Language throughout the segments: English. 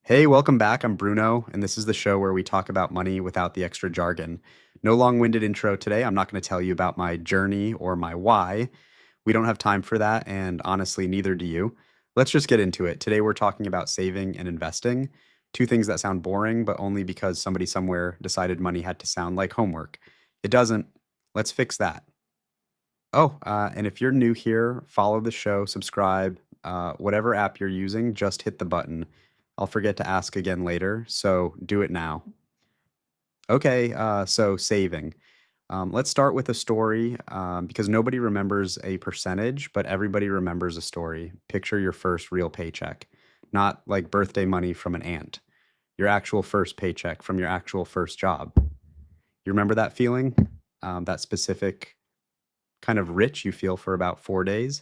Hey, welcome back. I'm Bruno, and this is the show where we talk about money without the extra jargon. No long winded intro today. I'm not going to tell you about my journey or my why. We don't have time for that, and honestly, neither do you. Let's just get into it. Today, we're talking about saving and investing, two things that sound boring, but only because somebody somewhere decided money had to sound like homework. It doesn't. Let's fix that. And if you're new here, follow the show, subscribe, whatever app you're using, just hit the button. I'll forget to ask again later, so do it now. Okay, so saving. Let's start with a story because nobody remembers a percentage, but everybody remembers a story. Picture your first real paycheck, not like birthday money from an aunt, your actual first paycheck from your actual first job. You remember that feeling? That specific kind of rich you feel for about 4 days?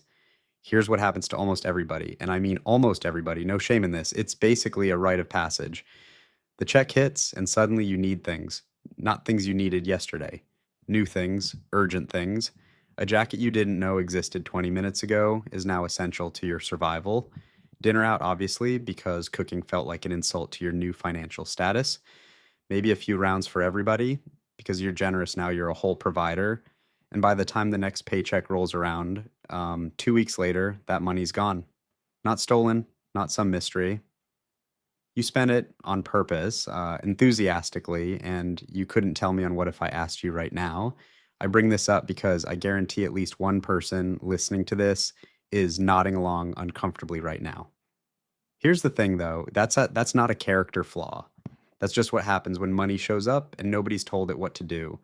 Here's what happens to almost everybody. And I mean almost everybody. No shame in this. It's basically a rite of passage. The check hits, and suddenly you need things, not things you needed yesterday. New things, urgent things. A jacket you didn't know existed 20 minutes ago is now essential to your survival. Dinner out, obviously, because cooking felt like an insult to your new financial status. Maybe a few rounds for everybody, because you're generous now, you're a whole provider. And by the time the next paycheck rolls around, 2 weeks later, that money's gone. Not stolen, not some mystery. You spent it on purpose, enthusiastically, and you couldn't tell me on what if I asked you right now. I bring this up because I guarantee at least one person listening to this is nodding along uncomfortably right now. Here's the thing though, that's not a character flaw. That's just what happens when money shows up and nobody's told it what to do.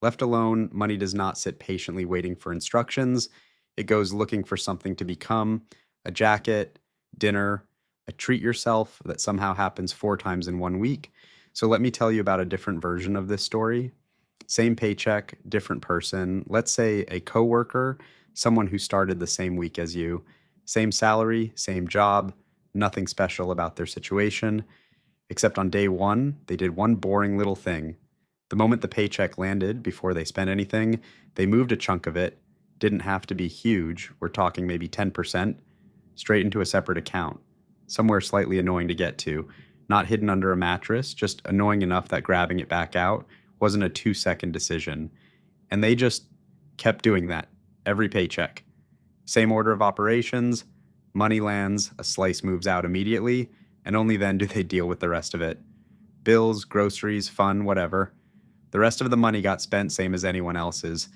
Left alone, money does not sit patiently waiting for instructions. It goes looking for something to become: a jacket, dinner, a treat yourself that somehow happens 4 times in 1 week. So let me tell you about a different version of this story. Same paycheck, different person. Let's say a coworker, someone who started the same week as you. Same salary, same job, nothing special about their situation. Except on day one, they did one boring little thing. The moment the paycheck landed, before they spent anything, they moved a chunk of it. Didn't have to be huge, we're talking maybe 10%, straight into a separate account. Somewhere slightly annoying to get to. Not hidden under a mattress, just annoying enough that grabbing it back out wasn't a 2-second decision. And they just kept doing that every paycheck. Same order of operations, money lands, a slice moves out immediately, and only then do they deal with the rest of it. Bills, groceries, fun, whatever. The rest of the money got spent same as anyone else's.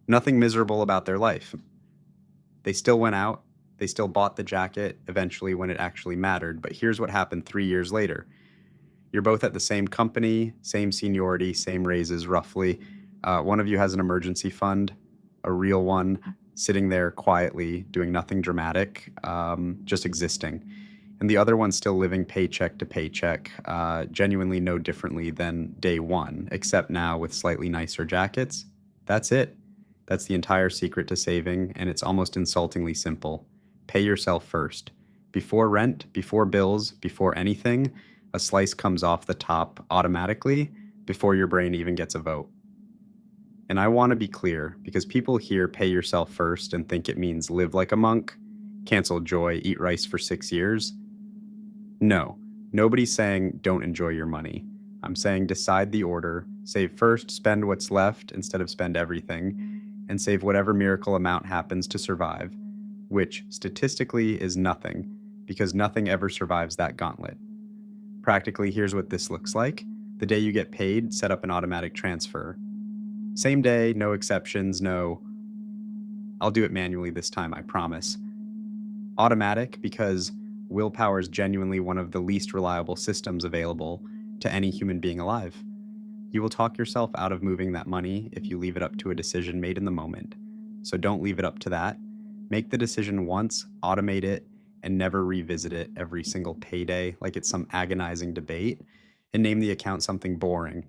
Nothing miserable about their life. They still went out, they still bought the jacket eventually when it actually mattered, but here's what happened 3 years later. You're both at the same company, same seniority, same raises roughly. One of you has an emergency fund, a real one, sitting there quietly, doing nothing dramatic, just existing. And the other one's still living paycheck to paycheck, genuinely no differently than day one, except now with slightly nicer jackets. That's it. That's the entire secret to saving, and it's almost insultingly simple. Pay yourself first. Before rent, before bills, before anything, a slice comes off the top automatically before your brain even gets a vote. And I want to be clear because people hear pay yourself first and think it means live like a monk, cancel joy, eat rice for 6 years. No, nobody's saying don't enjoy your money. I'm saying decide the order, save first, spend what's left instead of spend everything, and save whatever miracle amount happens to survive, which statistically is nothing, because nothing ever survives that gauntlet. Practically, here's what this looks like. The day you get paid, set up an automatic transfer. Same day, no exceptions, no. I'll do it manually this time, I promise. Automatic because willpower is genuinely one of the least reliable systems available to any human being alive. You will talk yourself out of moving that money if you leave it up to a decision made in the moment. So don't leave it up to that. Make the decision once, automate it, and never revisit it every single payday like it's some agonizing debate, and name the account something boring.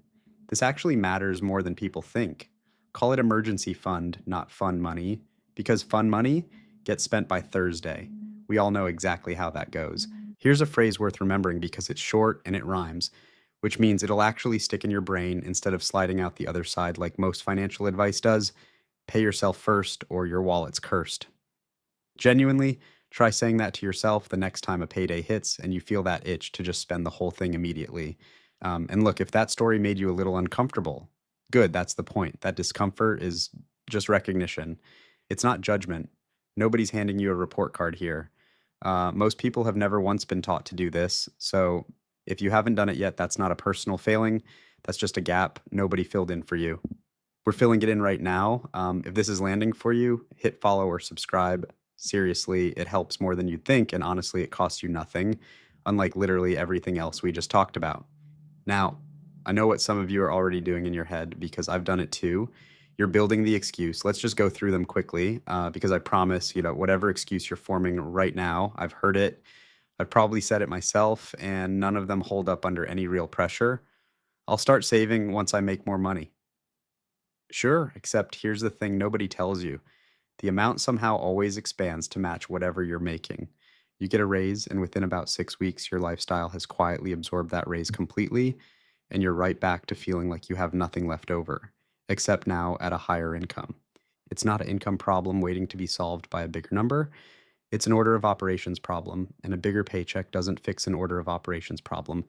This actually matters more than people think. Call it emergency fund, not fun money, because fun money gets spent by Thursday. We all know exactly how that goes. Here's a phrase worth remembering because it's short and it rhymes, which means it'll actually stick in your brain instead of sliding out the other side like most financial advice does. Pay yourself first or your wallet's cursed. Genuinely, Try saying that to yourself the next time a payday hits and you feel that itch to just spend the whole thing immediately. And look, if that story made you a little uncomfortable, good, that's the point. That discomfort is just recognition. It's not judgment. Nobody's handing you a report card here. Most people have never once been taught to do this. So if you haven't done it yet, that's not a personal failing. That's just a gap nobody filled in for you. We're filling it in right now. If this is landing for you, hit follow or subscribe. Seriously, it helps more than you'd think. And honestly, it costs you nothing, unlike literally everything else we just talked about. Now, I know what some of you are already doing in your head because I've done it too. You're building the excuse. Let's just go through them quickly because I promise, whatever excuse you're forming right now, I've heard it. I've probably said it myself, and none of them hold up under any real pressure. I'll start saving once I make more money. Sure, except here's the thing nobody tells you. The amount somehow always expands to match whatever you're making. You get a raise, and within about 6 weeks, your lifestyle has quietly absorbed that raise completely, and you're right back to feeling like you have nothing left over, except now at a higher income. It's not an income problem waiting to be solved by a bigger number. It's an order of operations problem, and a bigger paycheck doesn't fix an order of operations problem.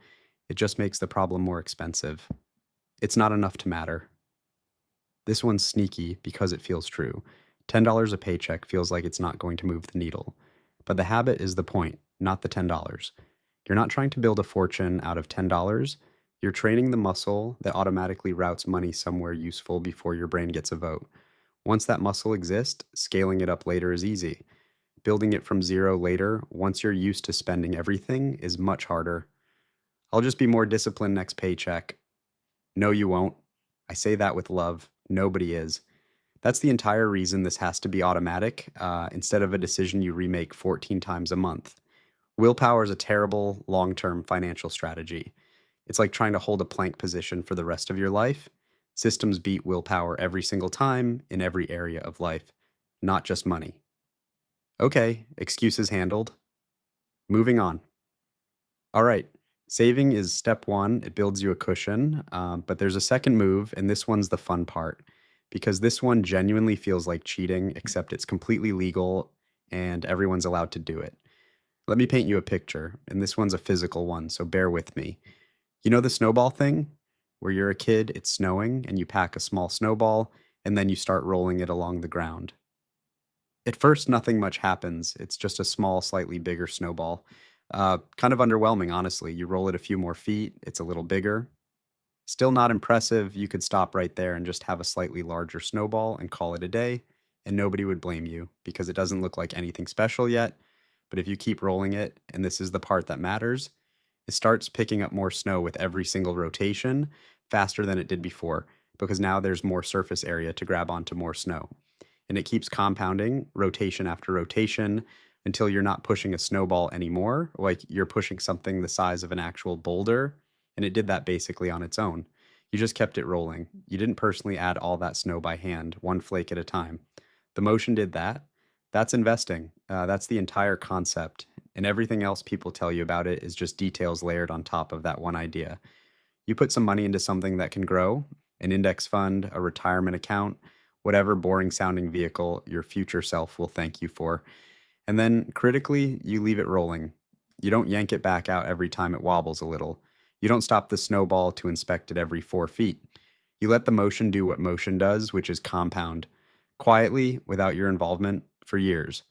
It just makes the problem more expensive. It's not enough to matter. This one's sneaky because it feels true. $10 a paycheck feels like it's not going to move the needle. But the habit is the point, not the $10. You're not trying to build a fortune out of $10. You're training the muscle that automatically routes money somewhere useful before your brain gets a vote. Once that muscle exists, scaling it up later is easy. Building it from zero later, once you're used to spending everything, is much harder. I'll just be more disciplined next paycheck. No, you won't. I say that with love. Nobody is. That's the entire reason this has to be automatic instead of a decision you remake 14 times a month. Willpower is a terrible long-term financial strategy. It's like trying to hold a plank position for the rest of your life. Systems beat willpower every single time in every area of life, not just money. Okay, excuses handled. Moving on. All right, saving is step one. It builds you a cushion, but there's a second move, and this one's the fun part because this one genuinely feels like cheating, except it's completely legal and everyone's allowed to do it. Let me paint you a picture, and this one's a physical one, so bear with me. You know the snowball thing? Where you're a kid, it's snowing, and you pack a small snowball, and then you start rolling it along the ground. At first, nothing much happens. It's just a small, slightly bigger snowball. Kind of underwhelming, honestly. You roll it a few more feet, it's a little bigger. Still not impressive. You could stop right there and just have a slightly larger snowball and call it a day, and nobody would blame you because it doesn't look like anything special yet. But if you keep rolling it, and this is the part that matters, it starts picking up more snow with every single rotation faster than it did before because now there's more surface area to grab onto more snow. And it keeps compounding rotation after rotation until you're not pushing a snowball anymore, like you're pushing something the size of an actual boulder, and it did that basically on its own. You just kept it rolling. You didn't personally add all that snow by hand, one flake at a time. The motion did that. That's investing. That's the entire concept. And everything else people tell you about it is just details layered on top of that one idea. You put some money into something that can grow, an index fund, a retirement account, whatever boring sounding vehicle your future self will thank you for. And then critically, you leave it rolling. You don't yank it back out every time it wobbles a little. You don't stop the snowball to inspect it every 4 feet. You let the motion do what motion does, which is compound, quietly, without your involvement, for years.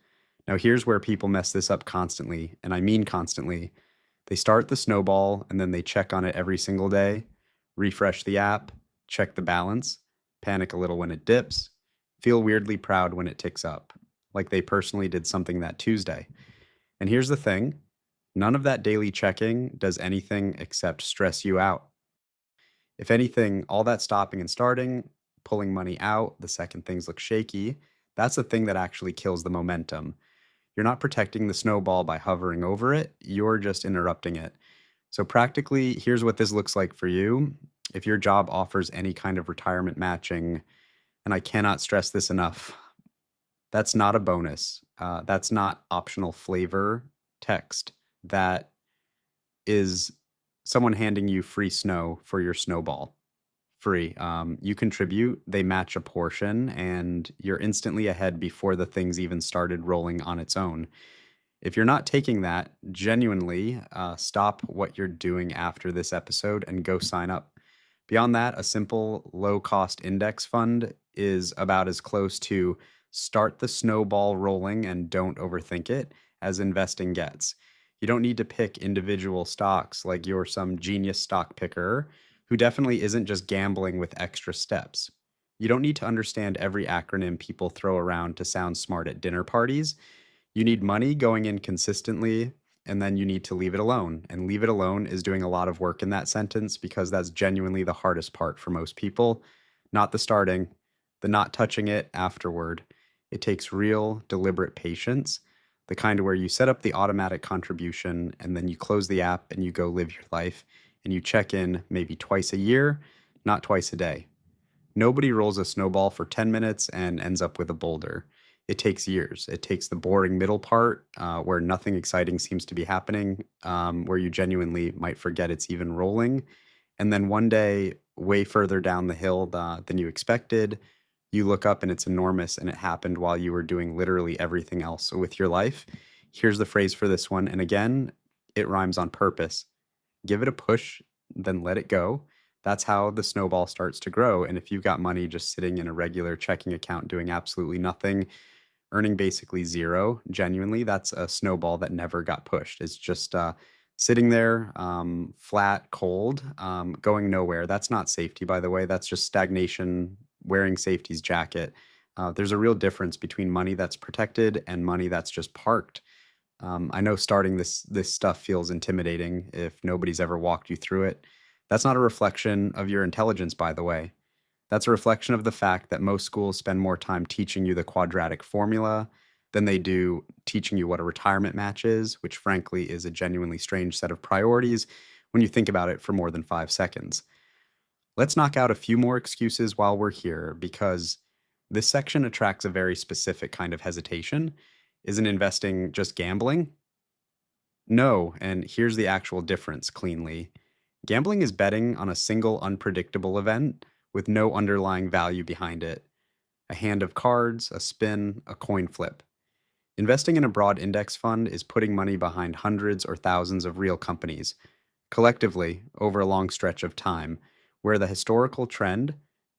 Now, here's where people mess this up constantly, and I mean constantly. They start the snowball and then they check on it every single day, refresh the app, check the balance, panic a little when it dips, feel weirdly proud when it ticks up, like they personally did something that Tuesday. And here's the thing, none of that daily checking does anything except stress you out. If anything, all that stopping and starting, pulling money out the second things look shaky, that's the thing that actually kills the momentum. You're not protecting the snowball by hovering over it, you're just interrupting it. So, practically, here's what this looks like for you. If your job offers any kind of retirement matching, and I cannot stress this enough, that's not a bonus. That's not optional flavor text. That is someone handing you free snow for your snowball. Free. You contribute, they match a portion, and you're instantly ahead before the thing's even started rolling on its own. If you're not taking that, genuinely stop what you're doing after this episode and go sign up. Beyond that, a simple low cost index fund is about as close to start the snowball rolling and don't overthink it as investing gets. You don't need to pick individual stocks like you're some genius stock picker who definitely isn't just gambling with extra steps. You don't need to understand every acronym people throw around to sound smart at dinner parties. You need money going in consistently, and then you need to leave it alone. And leave it alone is doing a lot of work in that sentence because that's genuinely the hardest part for most people. Not the starting, the not touching it afterward. It takes real, deliberate patience, the kind of where you set up the automatic contribution and then you close the app and you go live your life and you check in maybe twice a year, not twice a day. Nobody rolls a snowball for 10 minutes and ends up with a boulder. It takes years. It takes the boring middle part where nothing exciting seems to be happening, where you genuinely might forget it's even rolling. And then one day, way further down the hill than you expected, you look up and it's enormous and it happened while you were doing literally everything else with your life. Here's the phrase for this one. And again, it rhymes on purpose. Give it a push, then let it go. That's how the snowball starts to grow. And if you've got money just sitting in a regular checking account doing absolutely nothing, earning basically zero, genuinely, that's a snowball that never got pushed. It's just sitting there, flat, cold, going nowhere. That's not safety, by the way. That's just stagnation, wearing safety's jacket. There's a real difference between money that's protected and money that's just parked. I know starting this stuff feels intimidating if nobody's ever walked you through it. That's not a reflection of your intelligence, by the way. That's a reflection of the fact that most schools spend more time teaching you the quadratic formula than they do teaching you what a retirement match is, which frankly is a genuinely strange set of priorities when you think about it for more than 5 seconds. Let's knock out a few more excuses while we're here because this section attracts a very specific kind of hesitation. Isn't investing just gambling? No, and here's the actual difference cleanly. Gambling is betting on a single unpredictable event with no underlying value behind it. A hand of cards, a spin, a coin flip. Investing in a broad index fund is putting money behind hundreds or thousands of real companies, collectively over a long stretch of time, where the historical trend,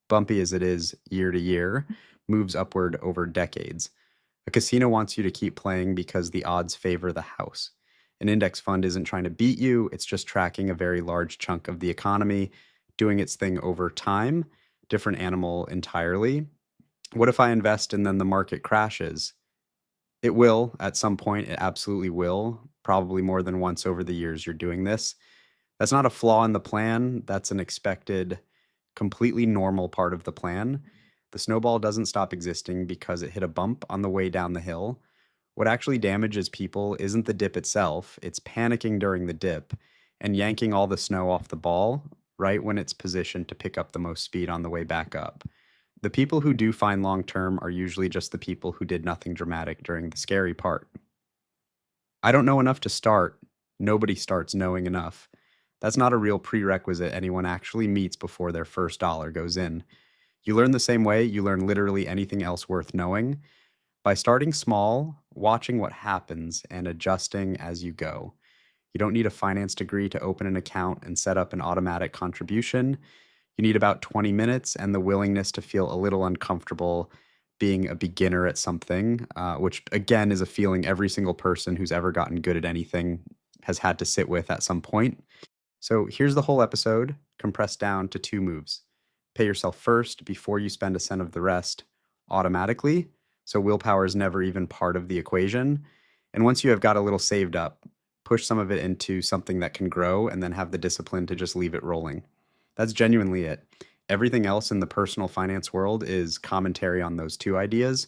bumpy as it is year to year, moves upward over decades. A casino wants you to keep playing because the odds favor the house. An index fund isn't trying to beat you, it's just tracking a very large chunk of the economy, doing its thing over time, different animal entirely. What if I invest and then the market crashes? It will at some point, it absolutely will, probably more than once over the years you're doing this. That's not a flaw in the plan, that's an expected, completely normal part of the plan. The snowball doesn't stop existing because it hit a bump on the way down the hill. What actually damages people isn't the dip itself, it's panicking during the dip and yanking all the snow off the ball right when it's positioned to pick up the most speed on the way back up. The people who do fine long term are usually just the people who did nothing dramatic during the scary part. I don't know enough to start. Nobody starts knowing enough. That's not a real prerequisite anyone actually meets before their first dollar goes in. You learn the same way you learn literally anything else worth knowing by starting small, watching what happens, and adjusting as you go. You don't need a finance degree to open an account and set up an automatic contribution. You need about 20 minutes and the willingness to feel a little uncomfortable being a beginner at something, which again is a feeling every single person who's ever gotten good at anything has had to sit with at some point. So here's the whole episode compressed down to 2 moves. Pay yourself first before you spend a cent of the rest automatically. So willpower is never even part of the equation. And once you have got a little saved up, push some of it into something that can grow and then have the discipline to just leave it rolling. That's genuinely it. Everything else in the personal finance world is commentary on those two ideas.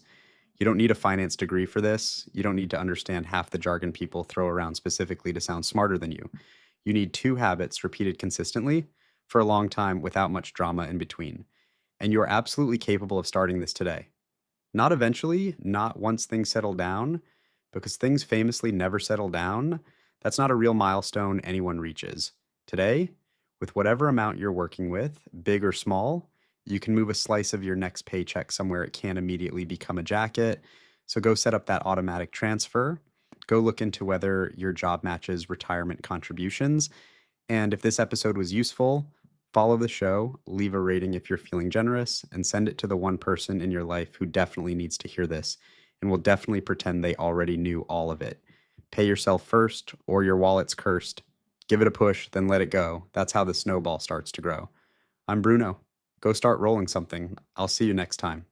You don't need a finance degree for this. You don't need to understand half the jargon people throw around specifically to sound smarter than you. You need 2 habits repeated consistently for a long time without much drama in between. And you are absolutely capable of starting this today. Not eventually, not once things settle down, because things famously never settle down. That's not a real milestone anyone reaches. Today, with whatever amount you're working with, big or small, you can move a slice of your next paycheck somewhere it can't immediately become a jacket. So go set up that automatic transfer. go look into whether your job matches retirement contributions. And if this episode was useful, follow the show, leave a rating if you're feeling generous, and send it to the one person in your life who definitely needs to hear this and will definitely pretend they already knew all of it. Pay yourself first, or your wallet's cursed. Give it a push, then let it go. That's how the snowball starts to grow. I'm Bruno. Go start rolling something. I'll see you next time.